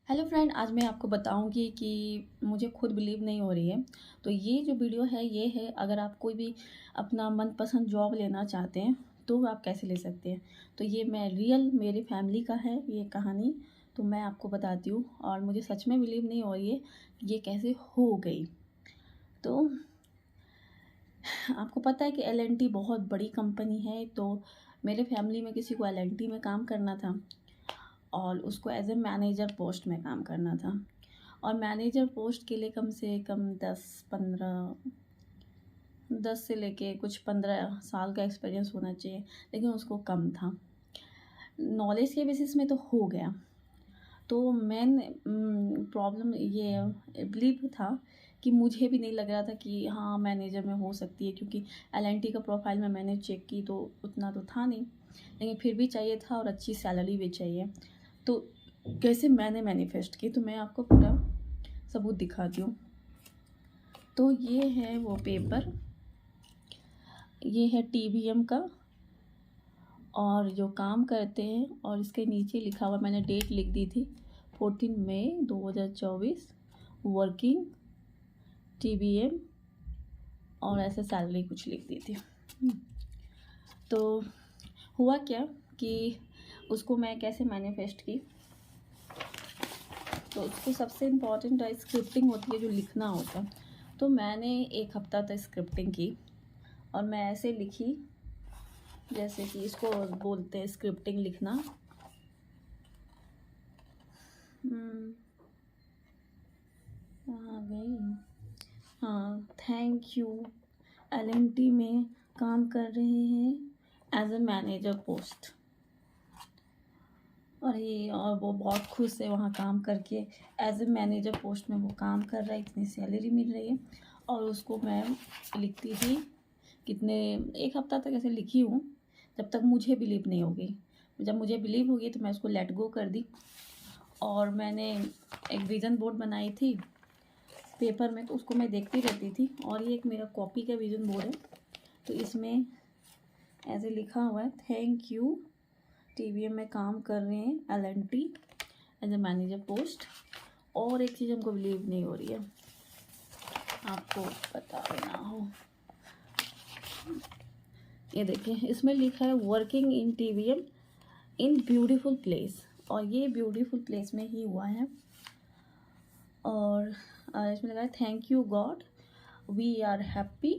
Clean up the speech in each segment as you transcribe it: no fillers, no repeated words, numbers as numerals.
Hello friend, आज मैं आपको बताऊंगी कि मुझे खुद बिलीव नहीं हो रही है। तो ये जो वीडियो है ये है, अगर आप कोई भी अपना मनपसंद जॉब लेना चाहते हैं तो आप कैसे ले सकते हैं। तो ये मैं रियल मेरी फैमिली का है ये कहानी। तो मैं आपको बताती हूँ और मुझे सच में बिलीव नहीं हो रही है कि ये कैसे हो गई। तो आपको पता है कि एल&टी बहुत बड़ी कंपनी है। तो मेरे फैमिली में किसी को एल&टी में काम करना था और उसको एज ए मैनेजर पोस्ट में काम करना था। और मैनेजर पोस्ट के लिए कम से कम 10 से लेके कुछ 15 साल का एक्सपीरियंस होना चाहिए, लेकिन उसको कम था। नॉलेज के बेसिस में तो हो गया। तो मेन प्रॉब्लम ये बिलीव था कि मुझे भी नहीं लग रहा था कि हाँ मैनेजर में हो सकती है, क्योंकि एल&टी का प्रोफाइल में मैंने चेक की तो उतना तो था नहीं, लेकिन फिर भी चाहिए था और अच्छी सैलरी भी चाहिए। तो कैसे मैंने मैनिफेस्ट की, तो मैं आपको पूरा सबूत दिखाती हूँ। तो ये है वो पेपर, ये है टीवीएम का और जो काम करते हैं, और इसके नीचे लिखा हुआ, मैंने डेट लिख दी थी 14 मई 2024, वर्किंग टीवीएम, और ऐसे सैलरी कुछ लिख दी थी। तो हुआ क्या कि उसको मैं कैसे मैनिफेस्ट की, तो उसको सबसे इम्पॉर्टेंट स्क्रिप्टिंग होती है, जो लिखना होता है। तो मैंने 1 हफ्ता तक स्क्रिप्टिंग की और मैं ऐसे लिखी जैसे कि इसको बोलते हैं स्क्रिप्टिंग लिखना। आ गई, हाँ, थैंक यू, एल&टी में काम कर रहे हैं एज ए मैनेजर पोस्ट। और वो बहुत खुश है वहाँ काम करके, एज ए मैनेजर पोस्ट में वो काम कर रहा है, इतनी सैलरी मिल रही है। और उसको मैं लिखती थी कितने 1 हफ्ता तक ऐसे लिखी हूँ, जब तक मुझे बिलीव नहीं होगी। जब मुझे बिलीव होगी तो मैं उसको लेट गो कर दी। और मैंने एक विज़न बोर्ड बनाई थी पेपर में, तो उसको मैं देखती रहती थी। और ये एक मेरा कॉपी का विज़न बोर्ड है, तो इसमें ऐसे लिखा हुआ है, थैंक यू, टीवीएम में काम कर रहे हैं L&T as a manager post. और एक चीज़ हमको बिलीव नहीं हो रही है, आपको पता ना हो, ये देखिए इसमें लिखा है working in TVM in beautiful place, और ये ब्यूटीफुल प्लेस में ही हुआ है। और इसमें लगा है thank you God, we are happy,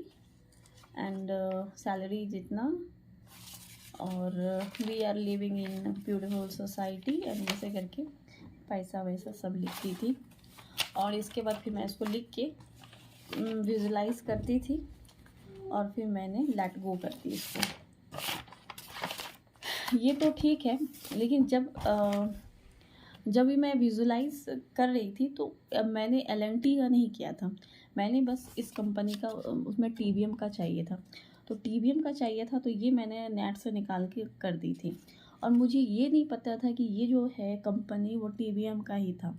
and salary जितना, और we are living in beautiful society, and जैसे करके पैसा वैसा सब लिखती थी। और इसके बाद फिर मैं इसको लिख के विजुलाइज करती थी और फिर मैंने लेट गो कर दी इसको। ये तो ठीक है, लेकिन जब भी मैं विजुलाइज कर रही थी तो मैंने एल&टी का नहीं किया था, मैंने बस इस कंपनी का, उसमें टीवीएम का चाहिए था। तो टीवीएम का चाहिए था, तो ये मैंने नेट से निकाल के कर दी थी। और मुझे ये नहीं पता था कि ये जो है कंपनी वो टीवीएम का ही था।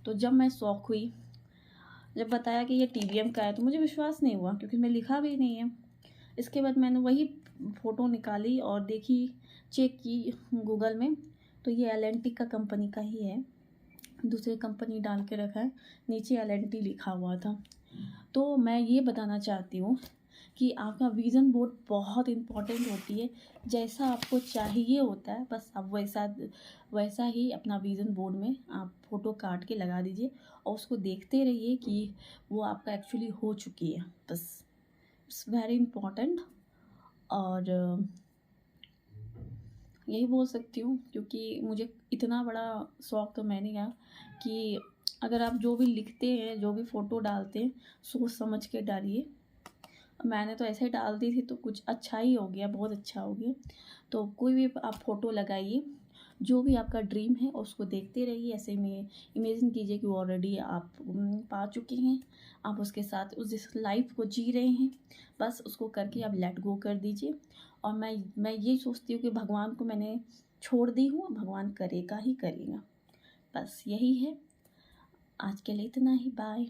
तो जब मैं शॉक हुई, जब बताया कि ये टीवीएम का है, तो मुझे विश्वास नहीं हुआ, क्योंकि मैं लिखा भी नहीं है। इसके बाद मैंने वही फ़ोटो निकाली और देखी, चेक की गूगल में, तो ये एल&टी का कंपनी का ही है, दूसरी कंपनी डाल के रखा है, नीचे एल&टी लिखा हुआ था। तो मैं ये बताना चाहती हूँ कि आपका विज़न बोर्ड बहुत इम्पॉर्टेंट होती है। जैसा आपको चाहिए होता है, बस आप वैसा ही अपना विज़न बोर्ड में आप फ़ोटो काट के लगा दीजिए और उसको देखते रहिए कि वो आपका एक्चुअली हो चुकी है। बस इट्स वेरी इम्पॉर्टेंट। और यही बोल सकती हूँ, क्योंकि मुझे इतना बड़ा शौक तो मैंने कहा कि अगर आप जो भी लिखते हैं, जो भी फ़ोटो डालते हैं, सोच समझ के डालिए। मैंने तो ऐसे ही डाल दी थी तो कुछ अच्छा ही हो गया, बहुत अच्छा हो गया। तो कोई भी आप फ़ोटो लगाइए, जो भी आपका ड्रीम है उसको देखते रहिए। ऐसे में इमेजिन कीजिए कि वो ऑलरेडी आप पा चुके हैं, आप उसके साथ उस लाइफ को जी रहे हैं। बस उसको करके आप लेट गो कर दीजिए। और मैं ये सोचती हूँ कि भगवान को मैंने छोड़ दी हूँ, भगवान करेगा ही करेगा। बस यही है, आज के लिए इतना ही, बाय।